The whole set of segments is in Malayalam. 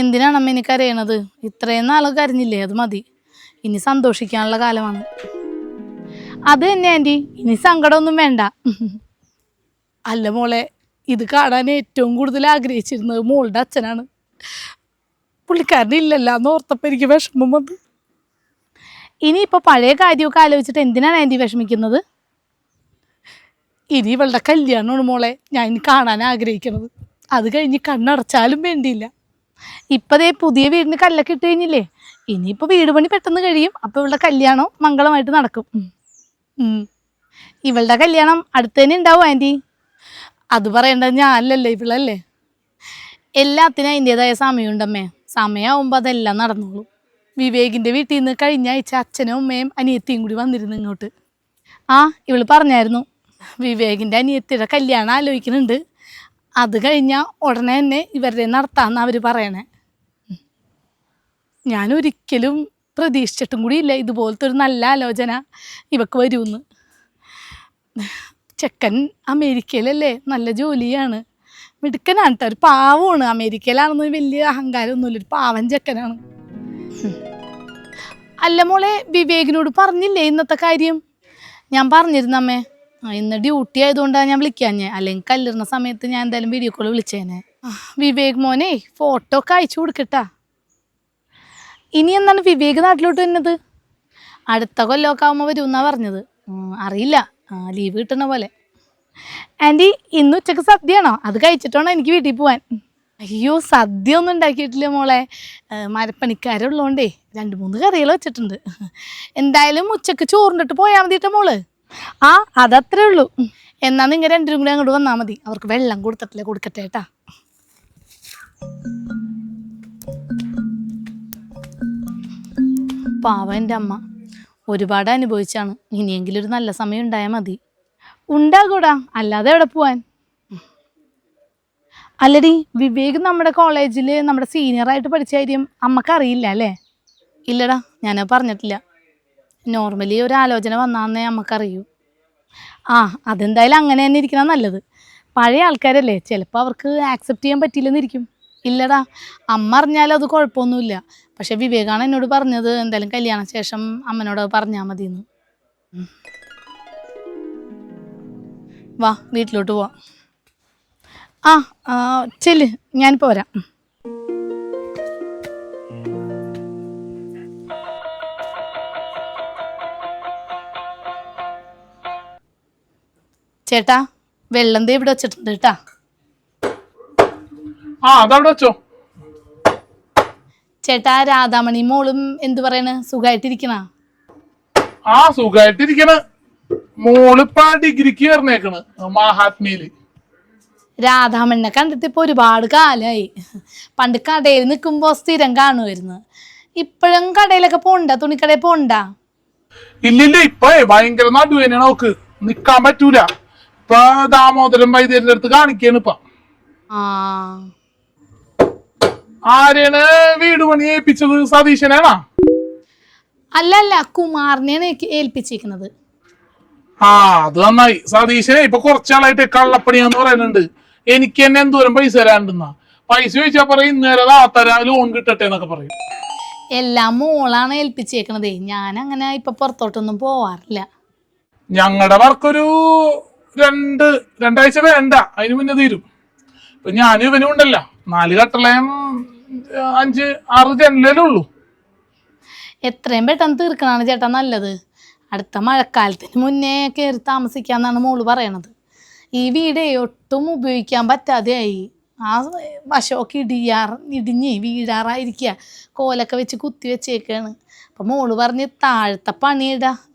എന്തിനാണ് അമ്മ എനിക്ക് കരയണത്? ഇത്രയും നാൾ കരഞ്ഞില്ലേ, അത് മതി. ഇനി സന്തോഷിക്കാനുള്ള കാലമാണ്. അത് തന്നെ ആൻറ്റി, ഇനി സങ്കടമൊന്നും വേണ്ട. അല്ല മോളെ, ഇത് കാണാൻ ഏറ്റവും കൂടുതൽ ആഗ്രഹിച്ചിരുന്നത് മോളുടെ അച്ഛനാണ്. പുള്ളിക്കാരനില്ലല്ലോ എന്ന് ഓർത്തപ്പോൾ എനിക്ക് വിഷമം വന്നു. ഇനിയിപ്പോൾ പഴയ കാര്യമൊക്കെ ആലോചിച്ചിട്ട് എന്തിനാണ് ആൻറ്റി വിഷമിക്കുന്നത്? ഇനി ഇവളുടെ കല്യാണമാണ് മോളെ ഞാൻ ഇനി കാണാൻ ആഗ്രഹിക്കുന്നത്. അത് കഴിഞ്ഞ് കണ്ണടച്ചാലും വേണ്ടിയില്ല. ഇപ്പതേ പുതിയ വീടിന് കല്ലൊക്കെ ഇട്ട് കഴിഞ്ഞില്ലേ, ഇനിയിപ്പോൾ വീട് പണി പെട്ടെന്ന് കഴിയും. അപ്പോൾ ഇവളുടെ കല്യാണം മംഗളമായിട്ട് നടക്കും. ഇവളുടെ കല്യാണം അടുത്ത് തന്നെ ഉണ്ടാവും ആൻറ്റി. അത് പറയേണ്ടത് ഞാനല്ലല്ലോ, ഇവളല്ലേ. എല്ലാത്തിനും അതിൻ്റെതായ സമയമുണ്ടമ്മേ. സമയമാകുമ്പോൾ അതെല്ലാം നടന്നോളൂ. വിവേകിൻ്റെ വീട്ടിൽ നിന്ന് കഴിഞ്ഞ ആഴ്ച അച്ഛനും അമ്മയും അനിയത്തിയും കൂടി വന്നിരുന്നു ഇങ്ങോട്ട്. ഇവള് പറഞ്ഞായിരുന്നു വിവേകിൻ്റെ അനിയത്തിയുടെ കല്യാണം ആലോചിക്കുന്നുണ്ട്. അത് കഴിഞ്ഞാൽ ഉടനെ തന്നെ ഇവരുടെ നടത്താമെന്ന് അവർ പറയണേ. ഞാൻ ഒരിക്കലും പ്രതീക്ഷിച്ചിട്ടും കൂടിയില്ല ഇതുപോലത്തെ ഒരു നല്ല ആലോചന ഇവക്ക് വരുമെന്ന്. ചെക്കൻ അമേരിക്കയിലല്ലേ, നല്ല ജോലിയാണ്, മിടുക്കനാണ് കേട്ടോ, ഒരു പാവമാണ്. അമേരിക്കയിലാണെന്ന് വലിയ അഹങ്കാരമൊന്നുമില്ല, ഒരു പാവൻ ചെക്കനാണ്. അല്ല മോളെ, വിവേകിനോട് പറഞ്ഞില്ലേ ഇന്നത്തെ കാര്യം? ഞാൻ പറഞ്ഞിരുന്നമ്മേ, ഇന്ന് ഡ്യൂട്ടി ആയതുകൊണ്ടാണ് ഞാൻ വിളിക്കാഞ്ഞേ. അല്ലെങ്കിൽ കല്ലിറുന്ന സമയത്ത് ഞാൻ എന്തായാലും വീഡിയോ കോൾ വിളിച്ചേനെ. വിവേക് മോനെ ഫോട്ടോ ഒക്കെ അയച്ചു കൊടുക്കട്ടാ. ഇനി എന്താണ് വിവേക് നാട്ടിലോട്ട് വരുന്നത്? അടുത്ത കൊല്ലമൊക്കെ ആകുമ്പോൾ വരുമെന്നാണ് പറഞ്ഞത്. അറിയില്ല, ലീവ് കിട്ടണ പോലെ. ആൻറ്റി, ഇന്ന് ഉച്ചക്ക് സദ്യയാണോ? അത് കഴിച്ചിട്ടാണോ എനിക്ക് വീട്ടിൽ പോവാൻ? അയ്യോ, സദ്യ ഒന്നും ഉണ്ടാക്കിയിട്ടില്ല മോളെ. മരപ്പണിക്കാരുള്ളതുകൊണ്ടേ 2-3 കറികൾ വെച്ചിട്ടുണ്ട്. എന്തായാലും ഉച്ചക്ക് ചോറിനിട്ട് പോയാൽ മതി കേട്ടോ മോള്. അതത്രേ ഉള്ളൂ. എന്നാൽ നിങ്ങൾ 2 കൂടി അങ്ങോട്ട് വന്നാൽ മതി. അവർക്ക് വെള്ളം കൊടുക്കട്ടെ കേട്ടാ. പാവം എൻ്റെ അമ്മ ഒരുപാട് അനുഭവിച്ചാണ്. ഇനിയെങ്കിലും ഒരു നല്ല സമയം ഉണ്ടായാൽ മതി. ഉണ്ടാകൂടാ, അല്ലാതെ എവിടെ പോവാൻ? അല്ലടി, വിവേക് നമ്മുടെ കോളേജിൽ നമ്മുടെ സീനിയറായിട്ട് പഠിച്ച കാര്യം അമ്മക്കറിയില്ല അല്ലേ? ഇല്ലടാ, ഞാനത് പറഞ്ഞിട്ടില്ല. നോർമലി ഒരു ആലോചന വന്നാന്നേ അമ്മക്കറിയൂ. അതെന്തായാലും അങ്ങനെ തന്നെ ഇരിക്കണം നല്ലത്. പഴയ ആൾക്കാരല്ലേ, ചിലപ്പോൾ അവർക്ക് ആക്സെപ്റ്റ് ചെയ്യാൻ പറ്റില്ലെന്നിരിക്കും. ഇല്ലടാ, അമ്മ അറിഞ്ഞാലും അത് കുഴപ്പമൊന്നുമില്ല. പക്ഷെ വിവേകാണ് എന്നോട് പറഞ്ഞത് എന്തായാലും കല്യാണ ശേഷം അമ്മനോട് പറഞ്ഞാൽ മതിയെന്ന്. വാ, വീട്ടിലോട്ട് പോവാം. ചെല്ല്, ഞാനിപ്പോൾ വരാം. ചേട്ടാ, വെള്ളം ദേ ഇവിടെ വെച്ചിട്ടുണ്ട് കേട്ടാ. അതവിടെ വെച്ചോ. ചേട്ടാ, രാധാമണി മോളും എന്ത് പറയണ്? സുഖമായിട്ടിരിക്കണ? സുഖമായിട്ടിരിക്കണ. മോളിപ്പ ഡിഗ്രിക്ക് കയറിനേക്കണ് മഹാത്മയില്. രാധാമണിനെ കണ്ടിട്ട് ഇപ്പൊ ഒരുപാട് കാലമായി. പണ്ട് കടയിൽ നിൽക്കുമ്പോ സ്ഥിരം കാണുമായിരുന്നു. ഇപ്പോഴും കടയിലൊക്കെ പോണ്ട, തുണിക്കടയിൽ പോണ്ട? ഇല്ലില്ല, ഇപ്പൊ ഭയങ്കര നടുവേനാണ് നോക്ക്, നിക്കാൻ പറ്റൂല. ഇപ്പൊ ദാമോദരൻ വൈദ്യരുടെ അടുത്ത് കാണിക്കാണ് ഇപ്പൊ. ആരെയാണ് വീട് പണി ഏൽപ്പിച്ചത്? സതീശനാണോ? അല്ല, കുമാറിനെയാണ് ഏൽപ്പിച്ചിരിക്കുന്നത്. അത് നന്നായി. സതീശനെ ഇപ്പൊ കുറച്ചാളായിട്ട് കള്ളപ്പണിയാന്ന് പറയുന്നുണ്ട്. എനിക്ക് തന്നെ എന്തോരം പൈസ തരാണ്ടെന്നാ. പൈസ ചോദിച്ചാ പറയും ഇന്നേരം തരാ, ലോൺ കിട്ടട്ടെ എന്നൊക്കെ പറയും. എല്ലാം മോളാണ് ഏൽപ്പിച്ചേക്കണതേ. ഞാൻ അങ്ങനെ ഇപ്പൊ പുറത്തോട്ടൊന്നും പോവാറില്ല. ഞങ്ങളുടെ വർക്കൊരു രണ്ടാഴ്ച വേണ്ട, അതിന് മുന്നേ തീരും. ഇപ്പൊ ഞാനും ഇവനും ഉണ്ടല്ലോ, 4 കട്ടളയും 5-6 ജനലേ ഉള്ളൂ. എത്രയും പെട്ടെന്ന് തീർക്കണാണ് ചേട്ടാ നല്ലത്. അടുത്ത മഴക്കാലത്തിന് മുന്നേ കയറി താമസിക്കാന്നാണ് മോള് പറയണത്. ഈ വീടേ ഒട്ടും ഉപയോഗിക്കാൻ പറ്റാതെയായി. വശമൊക്കെ ഇടിഞ്ഞ് വീഴാറായിരിക്കുക. കോലൊക്കെ വെച്ച് കുത്തി വെച്ചേക്കാണ്. അപ്പം മോള് പറഞ്ഞ് താഴത്തെ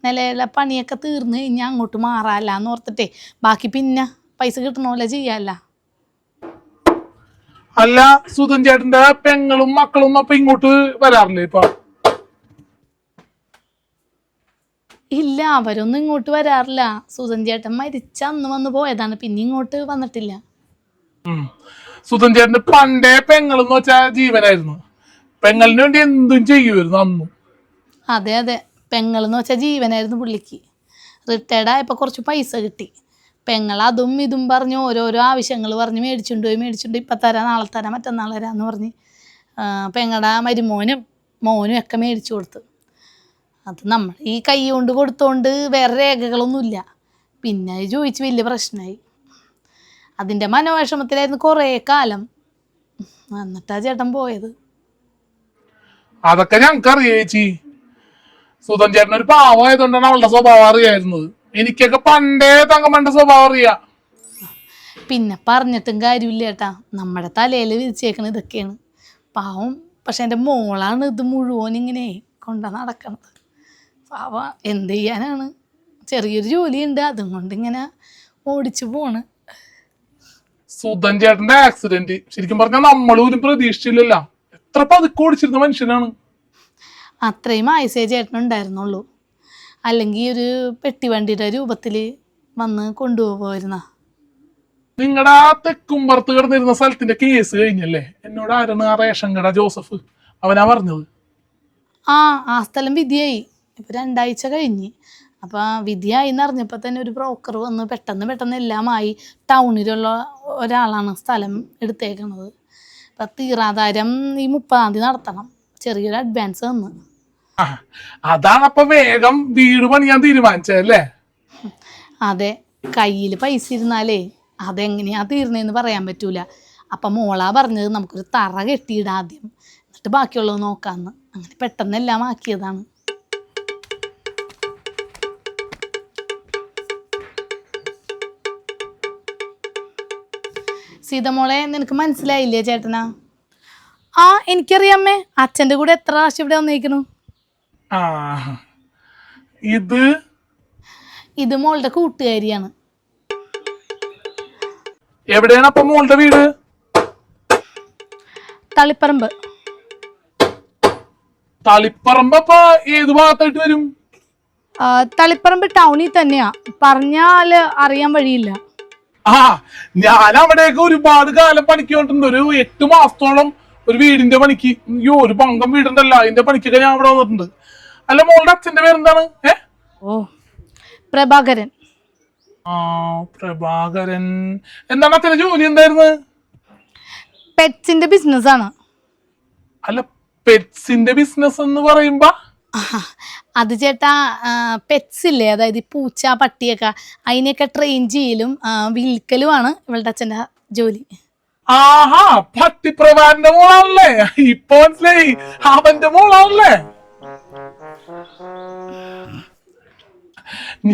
നിലയിലെ പണിയൊക്കെ തീർന്ന് കഴിഞ്ഞാൽ അങ്ങോട്ട് മാറാല്ലാന്ന് ഓർത്തിട്ടേ, ബാക്കി പിന്നെ പൈസ കിട്ടണ പോലെ ചെയ്യാല്ല. അല്ല, സുധൻ ചേട്ടന്റെ പെങ്ങളും മക്കളും അപ്പൊ ഇങ്ങോട്ട് വരാറില്ലേ ഇപ്പൊ? ഇല്ല, അവരൊന്നും ഇങ്ങോട്ട് വരാറില്ല. സുധൻ ചേട്ടൻ മരിച്ച അന്ന് വന്ന് പോയതാണ്, പിന്നെ ഇങ്ങോട്ട് വന്നിട്ടില്ല. സുധൻ ചേട്ടന് പണ്ടേ പെങ്ങളെന്ന് വെച്ചാൽ ജീവനായിരുന്നു. പെങ്ങളിന് വേണ്ടി എന്തും ചെയ്യുമായിരുന്നു അന്നും. അതെ, പെങ്ങളെന്ന് വെച്ചാൽ ജീവനായിരുന്നു പുള്ളിക്ക്. റിട്ടയർഡ് ആയപ്പോൾ കുറച്ച് പൈസ കിട്ടി. പെങ്ങൾ അതും ഇതും പറഞ്ഞ് ഓരോരോ ആവശ്യങ്ങൾ പറഞ്ഞ് മേടിച്ചുകൊണ്ട് ഇപ്പം തരാം, നാളെ തരാം, മറ്റന്നാൾ തരാമെന്ന് പറഞ്ഞ് പെങ്ങടെ മരുമോനും മോനും ഒക്കെ മേടിച്ചു കൊടുത്ത്. അത് നമ്മൾ ഈ കൈ കൊണ്ട് കൊടുത്തോണ്ട് വേറെ രേഖകളൊന്നുമില്ല. പിന്നെ അത് ചോദിച്ച് വലിയ പ്രശ്നമായി. അതിൻ്റെ മനോവിഷമത്തിലായിരുന്നു കുറേ കാലം. എന്നിട്ടാ ചേട്ടൻ പോയത്. അതൊക്കെ ഞങ്ങൾക്കറിയാം ചേച്ചി. സുധൻ ചേട്ടൻ ഒരു പാവമായതുകൊണ്ടാണ് അവളുടെ സ്വഭാവം അറിയായിരുന്നത്. എനിക്കൊക്കെ പണ്ടേ തങ്കമ്മന്റെ സ്വഭാവം അറിയാം. പിന്നെ പറഞ്ഞിട്ടും കാര്യമില്ല ചേട്ടാ, നമ്മുടെ തലയിൽ വിരിച്ചേക്കണ ഇതൊക്കെയാണ്. പാവം. പക്ഷെ എൻ്റെ മോളാണ് ഇത് മുഴുവൻ ഇങ്ങനെ കൊണ്ട നടക്കണത്. പാവ എന്ത് ചെയ്യാനാണ്, ചെറിയൊരു ജോലിയുണ്ട്, അതും കൊണ്ട് ഇങ്ങനെ ഓടിച്ചു പോണ്. സുധൻ ചേട്ടന്റെ ആക്സിഡന്റ് ശരിക്കും പറഞ്ഞാൽ നമ്മളൊരു പ്രതീക്ഷിച്ചില്ലല്ല. എത്ര പതുക്കെ ഓടിച്ചിരുന്ന മനുഷ്യനാണ്. അത്രയും ആയുസേ ചേട്ടനുണ്ടായിരുന്നുള്ളൂ. അല്ലെങ്കിൽ ഒരു പെട്ടിവണ്ടിയുടെ രൂപത്തിൽ വന്ന് കൊണ്ടുപോകുമായിരുന്ന. നിങ്ങളുടെ ആ തെക്കുംപുറത്ത് കിടന്നിരുന്ന സ്ഥലത്തിന്റെ കേസ് കഴിഞ്ഞല്ലേ? എന്നോട് ആരാണ് ആ റേഷൻ കട ജോസഫ് അവനാ പറഞ്ഞത്. ആ സ്ഥലം വിധിയായി. ഇപ്പം 2 ആഴ്ച കഴിഞ്ഞ്. അപ്പം വിധിയായി എന്നറിഞ്ഞപ്പോൾ തന്നെ ഒരു ബ്രോക്കർ വന്ന് പെട്ടെന്ന് എല്ലാമായി. ടൗണിലുള്ള ഒരാളാണ് സ്ഥലം എടുത്തേക്കണത്. അപ്പം തീറാധാരം ഈ 30-ാം തീയതി നടത്തണം. ചെറിയൊരു അഡ്വാൻസ് തന്ന്. അതാണപ്പൊ വേഗം വീട് പണിയാൻ തീരുമാനിച്ചല്ലേ? അതെ, കയ്യിൽ പൈസ ഇരുന്നാലേ അതെങ്ങനെയാ തീർന്നതെന്ന് പറയാൻ പറ്റൂല. അപ്പം മോളാ പറഞ്ഞത് നമുക്കൊരു തറ കെട്ടിയിടാം ആദ്യം, എന്നിട്ട് ബാക്കിയുള്ളത് നോക്കാമെന്ന്. അങ്ങനെ പെട്ടെന്നെല്ലാം ആക്കിയതാണ്. സീതമോളെ, നിനക്ക് മനസ്സിലായില്ലേ ചേട്ടനാ? എനിക്കറിയാമേ. അച്ഛൻ്റെ കൂടെ എത്ര പ്രാവശ്യം ഇവിടെ വന്നിരിക്കണു. ഇത് മോളുടെ കൂട്ടുകാരിയാണ്. എവിടെയാണ് അപ്പൊ മോളുടെ വീട്? തളിപ്പറമ്പ്. തളിപ്പറമ്പ് അപ്പൊ ഏത് ഭാഗത്തായിട്ട് വരും? തളിപ്പറമ്പ് ടൗണിൽ തന്നെയാ, പറഞ്ഞാല് അറിയാൻ വഴിയില്ല. ഞാൻ അവിടെയൊക്കെ ഒരുപാട് കാലം പണിക്ക് വന്നിട്ടുണ്ട്. ഒരു 8 മാസത്തോളം ഒരു വീടിന്റെ പണിക്ക്. ഒരു പങ്കം വീടുണ്ടല്ലോ, അതിന്റെ പണിക്കൊക്കെ ഞാൻ അവിടെ വന്നിട്ടുണ്ട്. അല്ല, മോളുടെ അച്ഛന്റെ പേരെന്താണ്? പ്രഭാകരൻ. പ്രഭാകരൻ. എന്താണ് അച്ഛന്റെ ജോലി? എന്തായിരുന്നു? പെറ്റ്സിന്റെ ബിസിനസ് ആണ്. അല്ല, പെറ്റ്സിന്റെ ബിസിനസ് എന്ന് പറയുമ്പോ അത് ചേട്ടാ, പെറ്റ്സ് ഇല്ലേ, അതായത് പൂച്ച പട്ടിയൊക്കെ, അതിനെയൊക്കെ ട്രെയിൻ ചെയ്യലും വിൽക്കലുമാണ് ഇവളുടെ അച്ഛൻ്റെ ജോലി. പട്ടിപ്രഭാന്റെ മോളാണല്ലേ? ഇപ്പൊ മനസ്സിലായി, അവന്റെ മോളാണല്ലേ?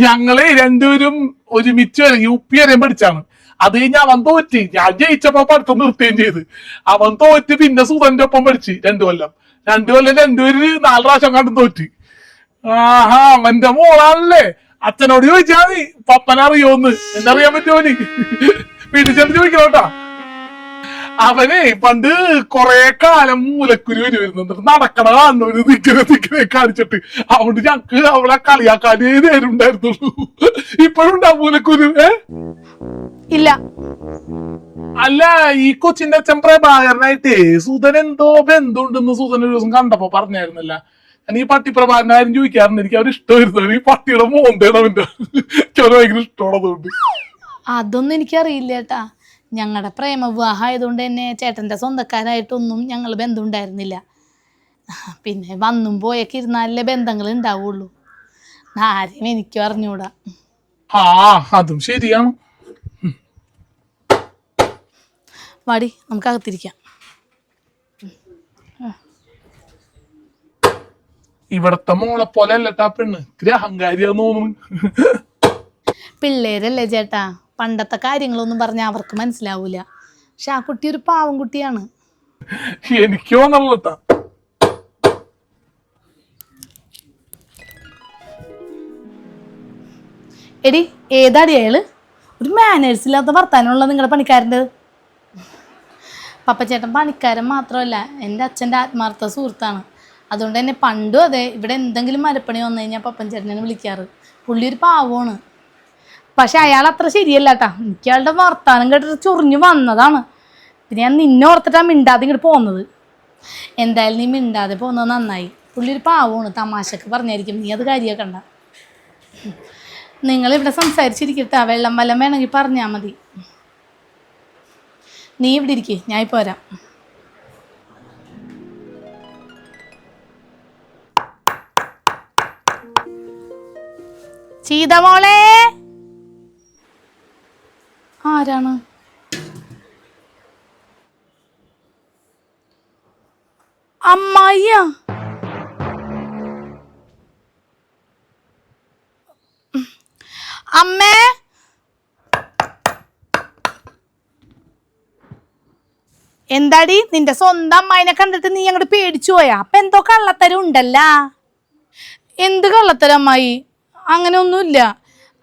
ഞങ്ങള് രണ്ടുപേരും ഒരുമിച്ച് UP വരെയും പഠിച്ചാണ്. അത് കഴിഞ്ഞ് അവൻ തോറ്റ്, ഞാൻ ജയിച്ചപ്പോ പഠിത്തം നിർത്തുകയും ചെയ്ത്. അവൻ തോറ്റ് പിന്നെ സുധന്റെ ഒപ്പം പഠിച്ച് 2 കൊല്ലം രണ്ടുപേരും 4 പ്രാവശ്യം കണ്ടും തോറ്റ്. അവന്റെ മോളാണല്ലേ? അച്ഛനോട് ചോദിച്ചാ മതി പപ്പനറിയോന്ന്. എന്നറിയാൻ പറ്റുമോ? വീട്ടിൽ ചെന്ന് ചോദിക്കണോട്ടാ. അവനെ പണ്ട് കൊറേ കാലം മൂലക്കുരു വരുമായിരുന്നു. നടക്കണ കാണുന്നവര് നിക്കനെ കാണിച്ചിട്ട്. അതുകൊണ്ട് ഞങ്ങക്ക് അവളെ കളിയാക്കാനേ നേരുണ്ടായിരുന്നുള്ളൂ. ഇപ്പോഴും ഉണ്ടാ മൂലക്കുരു? ഇല്ല. അല്ല, ഈ കൊച്ചിന്റെ അച്ഛൻ പ്രഭാകരനായിട്ടേ സുധൻ എന്തോ ബന്ധുണ്ടെന്ന് സുധൻ ഒരു ദിവസം കണ്ടപ്പോ പറഞ്ഞായിരുന്നല്ല. ഞാൻ ഈ പട്ടി പ്രഭാകരന്റെ കാര്യം ചോദിക്കാറുണ്ട്. എനിക്ക് അവർ ഇഷ്ടമായിരുന്നു. ഈ പട്ടിയുടെ മോന്തേണ് അവന്റെ. ഭയങ്കര ഇഷ്ടമുള്ളതുകൊണ്ട്. അതൊന്നും എനിക്കറിയില്ല ചേട്ടാ. ഞങ്ങളുടെ പ്രേമവിവാഹം ആയതുകൊണ്ട് തന്നെ ചേട്ടൻ്റെ സ്വന്തക്കാരായിട്ടൊന്നും ഞങ്ങൾ ബന്ധം ഉണ്ടായിരുന്നില്ല. പിന്നെ വന്നും പോയൊക്കെ ഇരുന്നാലേ ബന്ധങ്ങൾ ഉണ്ടാവുള്ളൂ. ആരെയും എനിക്കും അറിഞ്ഞൂടാ. അതും ശരിയാണ്. വാടി, നമുക്ക് അകത്തിരിക്കാം. ഇവിടത്തെ മോളെ പോലെ അല്ലട്ടാ പെണ്ണ്, അഹങ്കാരിയാന്ന് തോന്നുന്നു. പിള്ളേരല്ലേ ചേട്ടാ, പണ്ടത്തെ കാര്യങ്ങളൊന്നും പറഞ്ഞാൽ അവർക്ക് മനസ്സിലാവൂല. പക്ഷെ ആ കുട്ടി ഒരു പാവം കുട്ടിയാണ്. എനിക്കോ നല്ലട്ടാ. എടി, ഏതാടി അയാള്? ഒരു മാനേഴ്സ് ഇല്ലാത്ത വർത്താനമുള്ള നിങ്ങളുടെ പണിക്കാരൻ്റെ. പപ്പച്ചേട്ടൻ പണിക്കാരൻ മാത്രമല്ല, എൻ്റെ അച്ഛൻ്റെ ആത്മാർത്ഥ സുഹൃത്താണ്. അതുകൊണ്ട് തന്നെ പണ്ടും അതെ, ഇവിടെ എന്തെങ്കിലും മരപ്പണി വന്നു കഴിഞ്ഞാൽ പപ്പൻ ചേട്ടനെ വിളിക്കാറ്. പുള്ളി ഒരു പാവമാണ്. പക്ഷെ അയാൾ അത്ര ശരിയല്ല കേട്ടാ. എനിക്ക് അയാളുടെ വർത്താനം കേട്ടിട്ട് ചൊറിഞ്ഞു വന്നതാണ്. പിന്നെ ഞാൻ നിന്നെ ഓർത്തിട്ടാണ് മിണ്ടാതെ ഇങ്ങോട്ട് പോകുന്നത്. എന്തായാലും നീ മിണ്ടാതെ പോകുന്നത് നന്നായി. പുള്ളി ഒരു പാവമാണ്, തമാശക്ക് പറഞ്ഞായിരിക്കും. നീ അത് കാര്യമാക്കണ്ട. നിങ്ങളിവിടെ സംസാരിച്ചിരിക്കട്ടാ. വെള്ളം വല്ലം വേണമെങ്കിൽ പറഞ്ഞാൽ മതി. നീ ഇവിടെ ഇരിക്കേ, ഞാൻ ഇപ്പോൾ വരാം. സീത മോളെ. ആരാണ്? അമ്മായിയാ? അമ്മേ, എന്താടി നിന്റെ സ്വന്തം അമ്മായിനെ കണ്ടിട്ട് നീ അങ്ങോട്ട് പേടിച്ചു പോയാ? അപ്പൊ എന്തോ കള്ളത്തരം ഉണ്ടല്ല. എന്ത് കള്ളത്തരം അമ്മായി? അങ്ങനെ ഒന്നുമില്ല.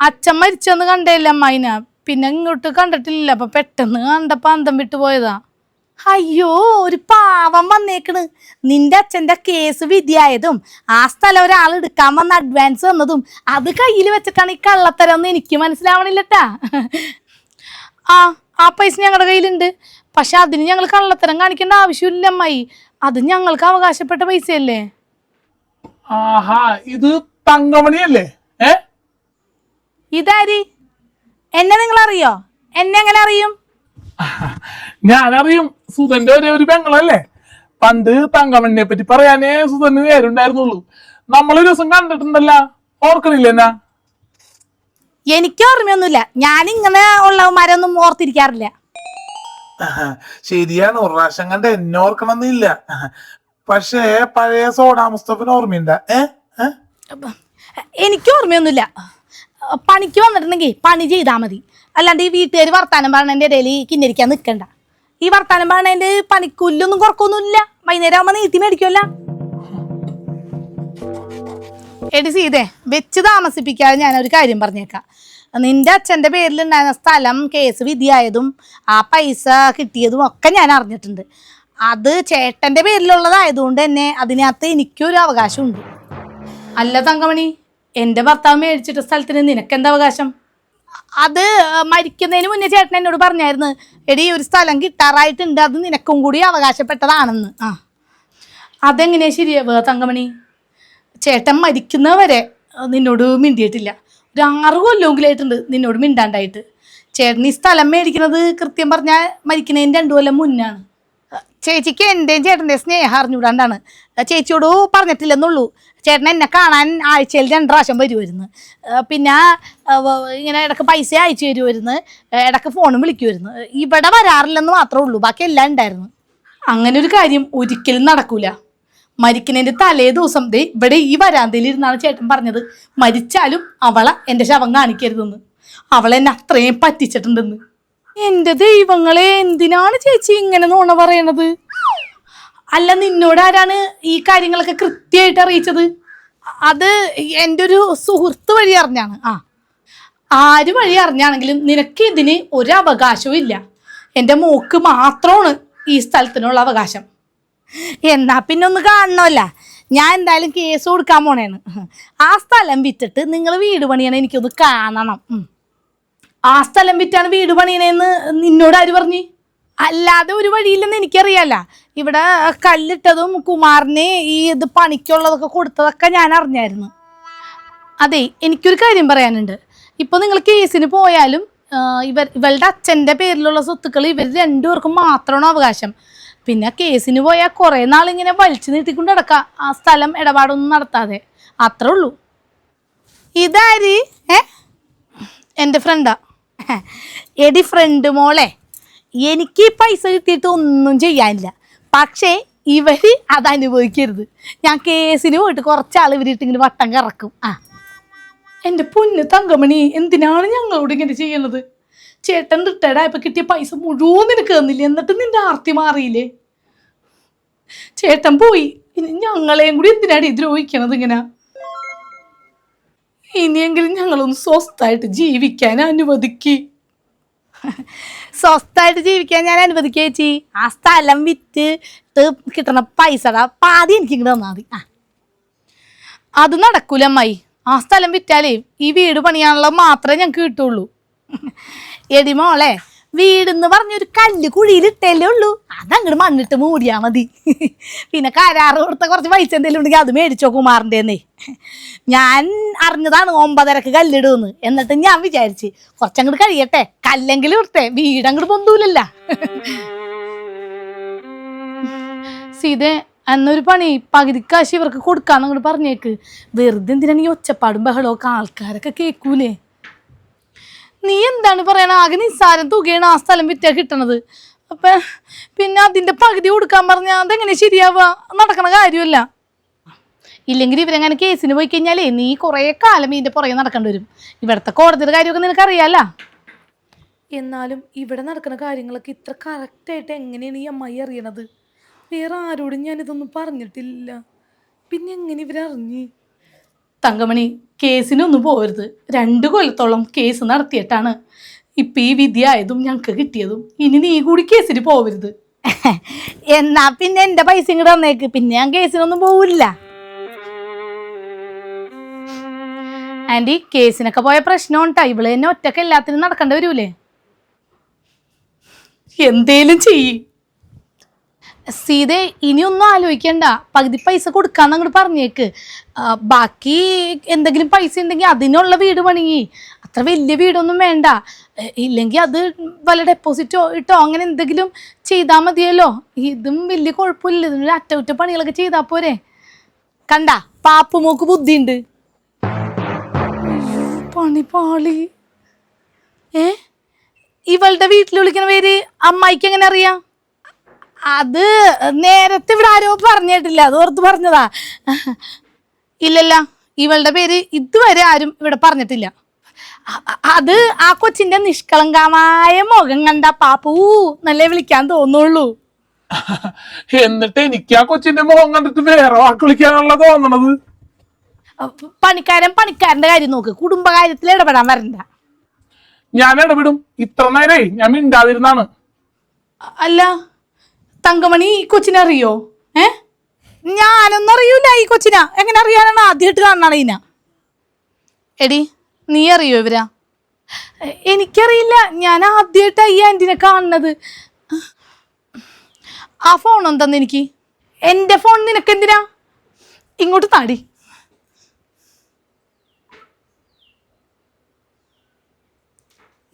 അച്ഛൻ മരിച്ചെന്ന് കണ്ടേല്ല അമ്മായിന, പിന്നെ ഇങ്ങോട്ട് കണ്ടിട്ടില്ല. അപ്പൊ പെട്ടെന്ന് കണ്ടപ്പോ അന്തം വിട്ടു പോയതാ. അയ്യോ, ഒരു പാവം വന്നേക്കണ്. നിന്റെ അച്ഛൻ്റെ കേസ് വിധിയായതും ആ സ്ഥലം ഒരാൾ എടുക്കാൻ വന്ന് അഡ്വാൻസ് തന്നതും അത് കയ്യിൽ വെച്ചിട്ടാണ് ഈ കള്ളത്തരം എന്ന് എനിക്ക് മനസ്സിലാവണില്ലട്ടാ. ആ പൈസ ഞങ്ങളുടെ കയ്യിലുണ്ട്. പക്ഷെ അതിന് ഞങ്ങൾ കള്ളത്തരം കാണിക്കേണ്ട ആവശ്യമില്ല അമ്മായി. അത് ഞങ്ങൾക്ക് അവകാശപ്പെട്ട പൈസയല്ലേ. ആഹാ, ഇത് തങ്കമണിയല്ലേ? ഇതാരി? എന്നെ നിങ്ങൾ അറിയോ? എന്നെ എങ്ങനെ അറിയും? ഞാനറിയും. സുധന്റെ ഒരേ ഒരു പെങ്ങളല്ലേ. പണ്ട് തങ്കമണിനെ പറ്റി പറയാനേ സുധന് പേരുണ്ടായിരുന്നുള്ളൂ. നമ്മളൊരു ദിവസം കണ്ടിട്ടുണ്ടല്ല, ഓർക്കണില്ല എന്നാ? എനിക്ക് ഓർമ്മയൊന്നുമില്ല. ഞാൻ ഇങ്ങനെ ഉള്ളവന്മാരൊന്നും ഓർത്തിരിക്കാറില്ല. ശരിയാണ്, ഒരു പ്രാവശ്യം കണ്ട് എന്നെ ഓർക്കണമെന്നില്ല. പക്ഷേ പഴയ സോഡാ മുസ്തഫിന് ഓർമ്മയുണ്ട? എനിക്ക് ഓർമ്മയൊന്നുമില്ല. പണിക്ക് വന്നിട്ടുണ്ടെങ്കിൽ പണി ചെയ്താൽ മതി. അല്ലാണ്ട് ഈ വീട്ടുകാർ വർത്താനം പറഞ്ഞതിൻ്റെ ഇടയിൽ കിന്നരിക്കാൻ നിൽക്കണ്ട. ഈ വർത്താനം പറഞ്ഞതിൻ്റെ പണിക്കൂലൊന്നും കുറക്കൊന്നുമില്ല. വൈകുന്നേരം ആകുമ്പോൾ നീട്ടി മേടിക്കുമല്ല. എടി സീതേ, വെച്ച് താമസിപ്പിക്കാതെ ഞാനൊരു കാര്യം പറഞ്ഞേക്കാം. നിന്റെ അച്ഛൻ്റെ പേരിലുണ്ടായിരുന്ന സ്ഥലം കേസ് വിധിയായതും ആ പൈസ കിട്ടിയതും ഒക്കെ ഞാൻ അറിഞ്ഞിട്ടുണ്ട്. അത് ചേട്ടൻ്റെ പേരിലുള്ളതായതുകൊണ്ട് തന്നെ അതിനകത്ത് എനിക്കൊരു അവകാശമുണ്ട്. അല്ല തങ്കമണി, എൻ്റെ ഭർത്താവ് മേടിച്ചിട്ട സ്ഥലത്തിന് നിനക്കെന്താ അവകാശം? അത് മരിക്കുന്നതിന് മുന്നേ ചേട്ടൻ എന്നോട് പറഞ്ഞായിരുന്നു, എടി ഒരു സ്ഥലം കിട്ടാറായിട്ടുണ്ട്, അത് നിനക്കും കൂടി അവകാശപ്പെട്ടതാണെന്ന്. അതെങ്ങനെയാ ശരിയാവുക തങ്കമണി? ചേട്ടൻ മരിക്കുന്നവരെ നിന്നോട് മിണ്ടിയിട്ടില്ല. ഒരു 6 കൊല്ലമെങ്കിലായിട്ടുണ്ട് നിന്നോട് മിണ്ടാണ്ടായിട്ട്. ചേട്ടൻ ഈ സ്ഥലം മേടിക്കുന്നത് കൃത്യം പറഞ്ഞാൽ മരിക്കുന്നതിന് 2 കൊല്ലം മുന്നാണ്. ചേച്ചിക്ക് എൻ്റെയും ചേട്ടൻ്റെ സ്നേഹം അറിഞ്ഞുകൂടാണ്ടാണ്. ചേച്ചിയോട് പറഞ്ഞിട്ടില്ലെന്നുള്ളൂ. ചേട്ടൻ എന്നെ കാണാൻ ആഴ്ചയിൽ 2 പ്രാവശ്യം വരുമായിരുന്നു. പിന്നെ ഇങ്ങനെ ഇടയ്ക്ക് പൈസ അയച്ചു തരുമായിരുന്നു, ഇടയ്ക്ക് ഫോണും വിളിക്കുമായിരുന്നു. ഇവിടെ വരാറില്ലെന്ന് മാത്രമേ ഉള്ളൂ, ബാക്കി എല്ലാം ഉണ്ടായിരുന്നു. അങ്ങനെ ഒരു കാര്യം ഒരിക്കലും നടക്കൂല. മരിക്കുന്നതിൻ്റെ തലേ ദിവസം ഇവിടെ ഈ വരാന്തയിൽ ഇരുന്നാണ് ചേട്ടൻ പറഞ്ഞത്, മരിച്ചാലും അവളെ എൻ്റെ ശവം കാണിക്കരുതെന്ന്. അവളെന്നെ അത്രയും പറ്റിച്ചിട്ടുണ്ടെന്ന്. എൻ്റെ ദൈവങ്ങളെ, എന്തിനാണ് ചേച്ചി ഇങ്ങനെ നുണ പറയണത്? അല്ല, നിന്നോട് ആരാണ് ഈ കാര്യങ്ങളൊക്കെ കൃത്യമായിട്ട് അറിയിച്ചത്? അത് എൻ്റെ ഒരു സുഹൃത്ത് വഴി അറിഞ്ഞാണ്. ആര് വഴി അറിഞ്ഞാണെങ്കിലും നിനക്ക് ഇതിന് ഒരു അവകാശവും ഇല്ല. എൻ്റെ മോക്ക് മാത്രമാണ് ഈ സ്ഥലത്തിനുള്ള അവകാശം. എന്നാ പിന്നെ ഒന്ന് കാണണമല്ല. ഞാൻ എന്തായാലും കേസ് കൊടുക്കാൻ പോണേണ്. ആ സ്ഥലം വിറ്റിട്ട് നിങ്ങൾ വീട് പണിയണ എനിക്കൊന്ന് കാണണം. ആ സ്ഥലം വിറ്റാണ് വീട് പണിയണേന്ന് നിന്നോട് ആര് പറഞ്ഞ്? അല്ലാതെ ഒരു വഴിയില്ലെന്ന് എനിക്കറിയാല്ല. ഇവിടെ കല്ലിട്ടതും കുമാറിന് ഈ ഇത് പണിക്കുള്ളതൊക്കെ കൊടുത്തതൊക്കെ ഞാൻ അറിഞ്ഞായിരുന്നു. അതെ, എനിക്കൊരു കാര്യം പറയാനുണ്ട്. ഇപ്പോൾ നിങ്ങൾ കേസിന് പോയാലും ഇവളുടെ അച്ഛൻ്റെ പേരിലുള്ള സ്വത്തുക്കൾ ഇവർ 2 പേർക്കും മാത്രമാണ് അവകാശം. പിന്നെ കേസിന് പോയാൽ കുറേ നാളിങ്ങനെ വലിച്ചു നീട്ടിക്കൊണ്ട് കിടക്കാം, ആ സ്ഥലം ഇടപാടൊന്നും നടത്താതെ. അത്രേ ഉള്ളൂ. ഇതാര്? എൻ്റെ ഫ്രണ്ടാ. എടി ഫ്രണ്ട് മോളെ, എനിക്ക് പൈസ കിട്ടിയിട്ട് ഒന്നും ചെയ്യാനില്ല. പക്ഷേ ഇവർ അതനുഭവിക്കരുത്. ഞാൻ കേസിന് പോയിട്ട് കുറച്ചാൾ ഇവരിട്ടിങ്ങനെ വട്ടം കറക്കും. എൻ്റെ പൊന്ന് തങ്കമണി, എന്തിനാണ് ഞങ്ങളോട് ഇങ്ങനെ ചെയ്യണത്? ചേട്ടൻ റിട്ടയർഡ് ആയപ്പോൾ കിട്ടിയ പൈസ മുഴുവൻ നിനക്ക് തന്നില്ലേ? എന്നിട്ട് നിന്റെ ആർത്തി മാറിയില്ലേ? ചേട്ടൻ പോയി, ഇനി ഞങ്ങളെയും കൂടി എന്തിനാണ് ദ്രോഹിക്കണത് ഇങ്ങനെ? ഇനിയെങ്കിലും ഞങ്ങളൊന്ന് സ്വസ്ഥമായിട്ട് ജീവിക്കാൻ അനുവദിക്ക്. സ്വസ്ഥമായിട്ട് ജീവിക്കാൻ ഞാൻ അനുവദിക്കുക ചേച്ചി. ആ സ്ഥലം വിറ്റ് കിട്ടണ പൈസയുടെ പാതി എനിക്ക് ഇങ്ങോട്ട് തന്നാൽ മതി. അത് നടക്കൂല അമ്മായി. ആ സ്ഥലം വിറ്റാലേ ഈ വീട് പണിയാനുള്ള മാത്രമേ ഞങ്ങൾക്ക് കിട്ടുള്ളൂ. എടി മോളെ, വീടെന്ന് പറഞ്ഞൊരു കല്ല് കുഴിയിലിട്ടല്ലേ ഉള്ളൂ, അതങ്ങോട്ട് മണ്ണിട്ട് മൂടിയാൽ മതി. പിന്നെ കരാറ് കൊടുത്ത കുറച്ച് പൈസ എന്തെങ്കിലും ഉണ്ടെങ്കിൽ അത് മേടിച്ചോ കുമാറിൻ്റെന്നേ. ഞാൻ അറിഞ്ഞതാണ് 9:30 കല്ലിടുമെന്ന്. എന്നിട്ട് ഞാൻ വിചാരിച്ച് കുറച്ചങ്ങോട്ട് കഴിയട്ടെ, കല്ലെങ്കിലും ഇട്ടേ, വീടങ്ങോട്ട് പൊന്തൂലല്ല. സീതേ, എന്നൊരു പണി പകുതി കാശ് ഇവർക്ക് കൊടുക്കാന്ന് അങ്ങോട്ട് പറഞ്ഞേക്ക്. വെറുതെ എന്തിനാണ് ഈ ഒച്ചപ്പാടും ബഹളമൊക്കെ, ആൾക്കാരൊക്കെ കേൾക്കൂലേ? നീ എന്താണ് പറയണ? ആകെ നിസ്സാരം തുകയാണ് ആ സ്ഥലം വിറ്റാ കിട്ടണത്. അപ്പം പിന്നെ അതിൻ്റെ പകുതി കൊടുക്കാൻ പറഞ്ഞാൽ അതെങ്ങനെ ശരിയാവുക? നടക്കണ കാര്യമല്ല. ഇല്ലെങ്കിൽ ഇവരെങ്ങനെ കേസിന് പോയി കഴിഞ്ഞാലേ നീ കുറേ കാലം ഇതിൻ്റെ പുറകെ നടക്കേണ്ടി വരും. ഇവിടുത്തെ കോടതിയുടെ കാര്യമൊക്കെ നിനക്കറിയാലോ. എന്നാലും ഇവിടെ നടക്കുന്ന കാര്യങ്ങളൊക്കെ ഇത്ര കറക്റ്റായിട്ട് എങ്ങനെയാണ് ഈ അമ്മായി അറിയണത്? വേറെ ആരോടും ഞാനിതൊന്നും പറഞ്ഞിട്ടില്ല. പിന്നെ എങ്ങനെ ഇവരറിഞ്ഞ്? തങ്കമണി, കേസിനൊന്നും പോകരുത്. 2 കൊല്ലത്തോളം കേസ് നടത്തിയിട്ടാണ് ഇപ്പം ഈ വിധി ആയതും ഞങ്ങൾക്ക് കിട്ടിയതും. ഇനി നീ കൂടി കേസിന് പോകരുത്. എന്നാ പിന്നെ എൻ്റെ പൈസ ഇങ്ങോട്ട് തന്നേക്ക്. പിന്നെ ഞാൻ കേസിനൊന്നും പോവില്ല. ആൻറ്റി, കേസിനൊക്കെ പോയ പ്രശ്നം ഉണ്ടാ. ഇവള് തന്നെ ഒറ്റക്ക് എല്ലാത്തിനും നടക്കേണ്ടി വരൂലേ? എന്തേലും ചെയ്യ് സീതേ. ഇനിയൊന്നും ആലോചിക്കണ്ട. പകുതി പൈസ കൊടുക്കാന്ന് അങ്ങോട്ട് പറഞ്ഞേക്ക്. ബാക്കി എന്തെങ്കിലും പൈസ ഉണ്ടെങ്കിൽ അതിനുള്ള വീട് പണിയി. അത്ര വലിയ വീടൊന്നും വേണ്ട. ഇല്ലെങ്കിൽ അത് വല്ല ഡെപ്പോസിറ്റോ ഇട്ടോ അങ്ങനെ എന്തെങ്കിലും ചെയ്താൽ മതിയല്ലോ. ഇതും വലിയ കുഴപ്പമില്ല. ഇതിനൊരു അറ്റകുറ്റപ്പണികളൊക്കെ ചെയ്താൽ പോരെ. കണ്ട, പാപ്പുമോക്ക് ബുദ്ധിയുണ്ട്. പണി പാളി. ഇവളുടെ വീട്ടിൽ വിളിക്കുന്ന പേര് അമ്മായിക്ക് എങ്ങനെ അറിയാം? അത് നേരത്തെ ഇവിടെ ആരോ പറഞ്ഞിട്ടില്ല, അത് ഓർത്ത് പറഞ്ഞതാ. ഇല്ലല്ല, ഇവളുടെ പേര് ഇതുവരെ ആരും ഇവിടെ പറഞ്ഞിട്ടില്ല. അത് ആ കൊച്ചിന്റെ നിഷ്കളങ്കമായ മുഖം കണ്ട പാപ്പൂ നല്ല വിളിക്കാൻ തോന്നുള്ളൂ. എന്നിട്ട് എനിക്ക് ആ കൊച്ചിന്റെ മുഖം കണ്ടിട്ട് വേറെ വാക്ക് വിളിക്കാനുള്ള തോന്നണത്. പണിക്കാരന്റെ കാര്യം നോക്ക്, കുടുംബകാര്യത്തിൽ ഇടപെടാൻ വരണ്ട. ഞാൻ ഇടപെടും. ഇത്ര നേരേ ഞാൻ മിണ്ടാതിരുന്നാണ്. അല്ല തങ്കമണി, ഈ കൊച്ചിനെ അറിയോ? ഞാനൊന്നും അറിയൂല ഈ കൊച്ചിനെ. എങ്ങനെ അറിയാനാണ്? ആദ്യമായിട്ട് കാണണ ഇതിന. എടി, നീ അറിയോ ഇവരാ? എനിക്കറിയില്ല. ഞാൻ ആദ്യമായിട്ടാ ഈ ആൻറ്റിനെ കാണുന്നത്. ആ ഫോൺ എന്താന്ന് എനിക്ക്? എൻ്റെ ഫോൺ നിനക്കെന്തിനാ? ഇങ്ങോട്ട് താടി.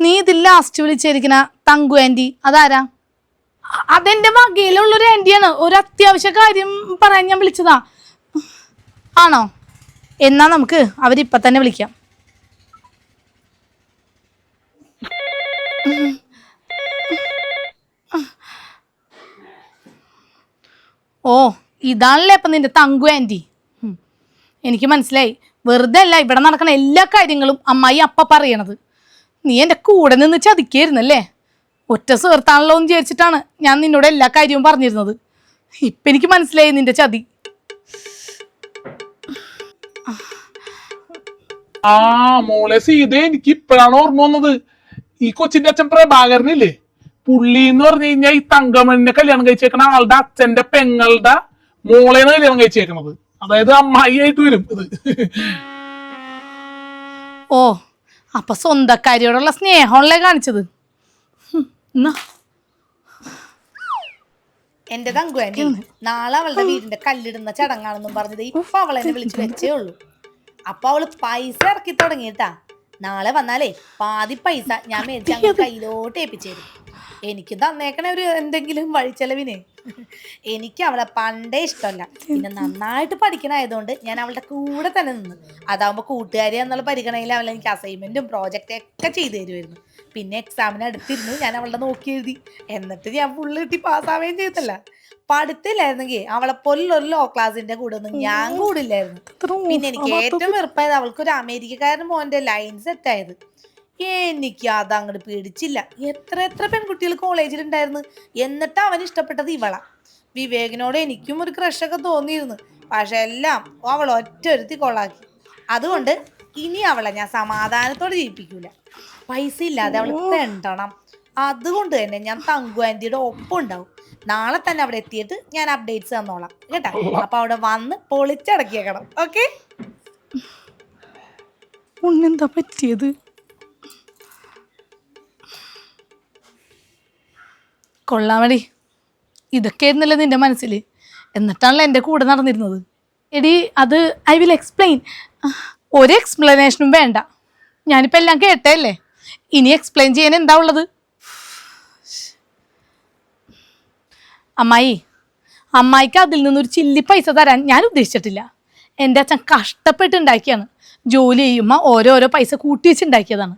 നീ ഇതിൽ ലാസ്റ്റ് വിളിച്ചിരിക്കുന്ന തങ്കു ആൻറ്റി അതാരാ? അതെന്റെ വകയിലുള്ളൊരു ആൻറ്റിയാണ്. ഒരു അത്യാവശ്യ കാര്യം പറയാൻ ഞാൻ വിളിച്ചതാ. ആണോ? എന്നാ നമുക്ക് അവരിപ്പം തന്നെ വിളിക്കാം. ഓ, ഇതാണല്ലേ അപ്പം നിന്റെ തങ്കു ആൻറ്റി. എനിക്ക് മനസ്സിലായി. വെറുതെ അല്ല ഇവിടെ നടക്കുന്ന എല്ലാ കാര്യങ്ങളും അമ്മായി അപ്പം പറയണത്. നീ എൻ്റെ കൂടെ നിന്ന് ചതിക്കായിരുന്നല്ലേ? ഒറ്റ സുഹൃത്താണല്ലോ എന്ന് വിചാരിച്ചിട്ടാണ് ഞാൻ നിന്നോട് എല്ലാ കാര്യവും പറഞ്ഞിരുന്നത്. ഇപ്പം എനിക്ക് മനസ്സിലായി നിന്റെ ചതി. ആ മോളെ സീത, എനിക്ക് ഇപ്പോഴാണ് ഓർമ്മ വന്നത്. ഈ കൊച്ചിന്റെ അച്ഛൻ പ്രഭാകരനില്ലേ, പുള്ളി എന്ന് പറഞ്ഞു കഴിഞ്ഞാൽ ഈ തങ്കമണിനെ കല്യാണം കഴിച്ചേക്കണ ആളുടെ അച്ഛന്റെ പെങ്ങളുടെ മോളെയാണ് കല്യാണം കഴിച്ചേക്കണത്. അതായത് അമ്മായി ആയിട്ട് വരും ഇത്. ഓ, അപ്പൊ സ്വന്തക്കാരിയോടുള്ള സ്നേഹമല്ലേ കാണിച്ചത്? എന്റെ തങ്കു ആന്റി, നാളെ അവളുടെ വീടിന്റെ കല്ലിടുന്ന ചടങ്ങാണെന്നും പറഞ്ഞത് ഇപ്പൊ അവളെന്നെ വിളിച്ചു വെച്ചേ ഉള്ളൂ. അപ്പൊ അവള് പൈസ ഇറക്കി തുടങ്ങിയിട്ടാ. നാളെ വന്നാലേ പാതി പൈസ ഞാൻ മേടിച്ച് അങ്ങ് കയ്യിലോട്ട് ഏൽപ്പിച്ചു തരും. എനിക്ക് തന്നേക്കണ ഒരു എന്തെങ്കിലും വഴിച്ചെലവിന്. എനിക്ക് അവളെ പണ്ടേ ഇഷ്ടമല്ല. പിന്നെ നന്നായിട്ട് പഠിക്കണായതുകൊണ്ട് ഞാൻ അവളുടെ കൂടെ തന്നെ നിന്ന്. അതാവുമ്പോ കൂട്ടുകാരി എന്നുള്ള പരിഗണനയിൽ അവൾ എനിക്ക് അസൈൻമെന്റും പ്രോജക്റ്റും ഒക്കെ ചെയ്തു തരുമായിരുന്നു. പിന്നെ എക്സാമിന് അടുത്തിരുന്നു ഞാൻ അവളുടെ നോക്കി എഴുതി. എന്നിട്ട് ഞാൻ ഫുള്ള് കിട്ടി പാസ്സാവുകയും ചെയ്തല്ല. പഠിത്തില്ലായിരുന്നെങ്കിൽ അവളെ പോലൊരു ലോ ക്ലാസിന്റെ കൂടെ ഒന്നും ഞാൻ കൂടില്ലായിരുന്നു. പിന്നെ എനിക്ക് ഏറ്റവും വെറുപ്പായത് അവൾക്കൊരു അമേരിക്കക്കാരൻ മോന്റെ ലൈൻ സെറ്റായത്. എനിക്ക് അത് അങ്ങോട്ട് പിടിച്ചില്ല. എത്ര പെൺകുട്ടികൾ കോളേജിലുണ്ടായിരുന്നു, എന്നിട്ട് അവന് ഇഷ്ടപ്പെട്ടത് ഇവളാ. വിവേകിനോട് എനിക്കും ഒരു ക്രഷൊക്കെ തോന്നിയിരുന്നു. പക്ഷെ എല്ലാം അവൾ ഒറ്റൊരുത്തി കൊള്ളാക്കി. അതുകൊണ്ട് ഇനി അവളെ ഞാൻ സമാധാനത്തോടെ ജീവിപ്പിക്കൂല. പൈസ ഇല്ലാതെ അവൾ തെണ്ടണം. അതുകൊണ്ട് തന്നെ ഞാൻ തങ്കു ആന്റിയുടെ ഒപ്പം ഉണ്ടാവും. നാളെ തന്നെ അവിടെ എത്തിയിട്ട് ഞാൻ അപ്ഡേറ്റ്സ് തന്നോളാം കേട്ടാ. അപ്പൊ അവിടെ വന്ന് പൊളിച്ചടക്കിയേക്കണം. ഓക്കെ? എന്താ പറ്റിയത്? കൊള്ളാമടി. ഇതൊക്കെ ആയിരുന്നല്ലേ നിന്റെ മനസ്സിൽ? എന്നിട്ടാണല്ലോ എൻ്റെ കൂടെ നടന്നിരുന്നത്. എടി, അത് ഐ വിൽ എക്സ്പ്ലെയിൻ. ഒരു എക്സ്പ്ലനേഷനും വേണ്ട. ഞാനിപ്പോൾ എല്ലാം കേട്ടല്ലേ. ഇനി എക്സ്പ്ലെയിൻ ചെയ്യാൻ എന്താ ഉള്ളത്? അമ്മായി, അമ്മായിക്ക് അതിൽ നിന്നൊരു ചില്ലി പൈസ തരാൻ ഞാൻ ഉദ്ദേശിച്ചിട്ടില്ല. എൻ്റെ അച്ഛൻ കഷ്ടപ്പെട്ട് ഉണ്ടാക്കിയാണ്. ജോലി ചെയ്യുമ്പോൾ ഓരോരോ പൈസ കൂട്ടി വെച്ച് ഉണ്ടാക്കിയതാണ്.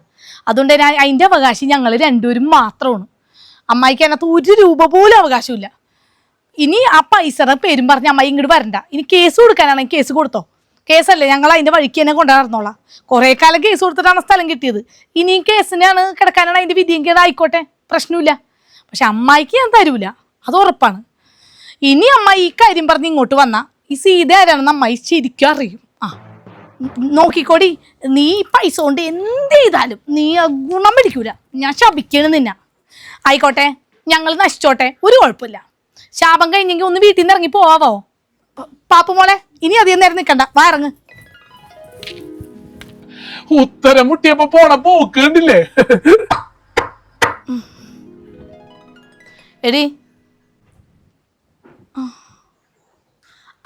അതുകൊണ്ട് ഞാൻ അതിൻ്റെ അവകാശം ഞങ്ങൾ രണ്ടുപേരും മാത്രമാണ്. അമ്മായിക്ക് അതിനകത്ത് 1 രൂപ പോലും അവകാശമില്ല. ഇനി ആ പൈസയുടെ പേരും പറഞ്ഞ് അമ്മായി ഇങ്ങോട്ട് വരണ്ട. ഇനി കേസ് കൊടുക്കാനാണെങ്കിൽ കേസ് കൊടുത്തോ. കേസല്ലേ, ഞങ്ങൾ അതിൻ്റെ വഴിക്ക് തന്നെ കൊണ്ടുനടന്നോളാം. കുറേ കാലം കേസ് കൊടുത്തിട്ടാണ് സ്ഥലം കിട്ടിയത്. ഇനിയും കേസിനാണ് കിടക്കാനാണ് അതിൻ്റെ വിധിയെങ്കിൽ ആയിക്കോട്ടെ, പ്രശ്നമില്ല. പക്ഷെ അമ്മായിക്ക് ഞാൻ തരൂല, അത് ഉറപ്പാണ്. ഇനി അമ്മായി ഈ കാര്യം പറഞ്ഞ് ഇങ്ങോട്ട് വന്നാൽ ഈ സീത ആരാണെന്ന് അമ്മായി ശരിക്കും അറിയും. നോക്കിക്കോടി, നീ പൈസ കൊണ്ട് എന്ത് ചെയ്താലും നീ ഗുണം പിടിക്കൂല. ഞാൻ ശപിക്കണം നിന്നെ. ആയിക്കോട്ടെ, ഞങ്ങൾ നശിച്ചോട്ടെ, ഒരു കുഴപ്പമില്ല. ശാപം കഴിഞ്ഞെങ്കിൽ ഒന്ന് വീട്ടിൽ നിന്ന് ഇറങ്ങി പോവാവോ? പാപ്പുമോളെ, ഇനി അധികം നേരം നിൽക്കണ്ട, വാ ഇറങ്ങ്. ഉത്തരം മുട്ടിയപ്പോ പോണ പോക്ക് കണ്ടില്ലേ? എടി,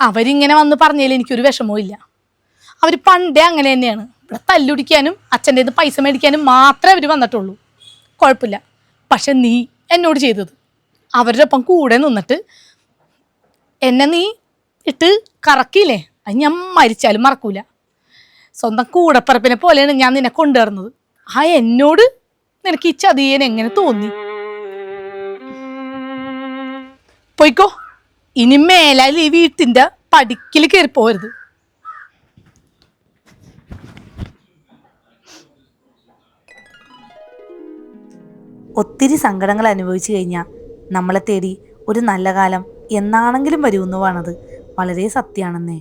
അവരിങ്ങനെ വന്ന് പറഞ്ഞതിൽ എനിക്കൊരു വിഷമവും ഇല്ല. അവർ പണ്ടേ അങ്ങനെ തന്നെയാണ്. ഇവിടെ തല്ലുടിക്കാനും അച്ഛൻ്റെ പൈസ മേടിക്കാനും മാത്രമേ അവർ വന്നിട്ടുള്ളൂ. കുഴപ്പമില്ല. പക്ഷെ നീ എന്നോട് ചെയ്തത്, അവരുടെ ഒപ്പം കൂടെ നിന്നിട്ട് എന്നെ നീ ഇട്ട് കറക്കിയില്ലേ, അത് ഞാൻ മരിച്ചാലും മറക്കൂല. സ്വന്തം കൂടപ്പറപ്പിനെ പോലെയാണ് ഞാൻ നിന്നെ കൊണ്ടുവരുന്നത്. എന്നോട് നിനക്ക് ഈ ചതിയൻ എങ്ങനെ തോന്നി? പോയിക്കോ, ഇനി മേലാൽ ഈ വീട്ടിൻ്റെ പടിക്കൽ കയറി പോരുത്. ഒത്തിരി സങ്കടങ്ങൾ അനുഭവിച്ചു കഴിഞ്ഞാൽ നമ്മളെ തേടി ഒരു നല്ല കാലം എന്നാണെങ്കിലും വരുമെന്ന് വേണത് വളരെ സത്യമാണെന്നേ.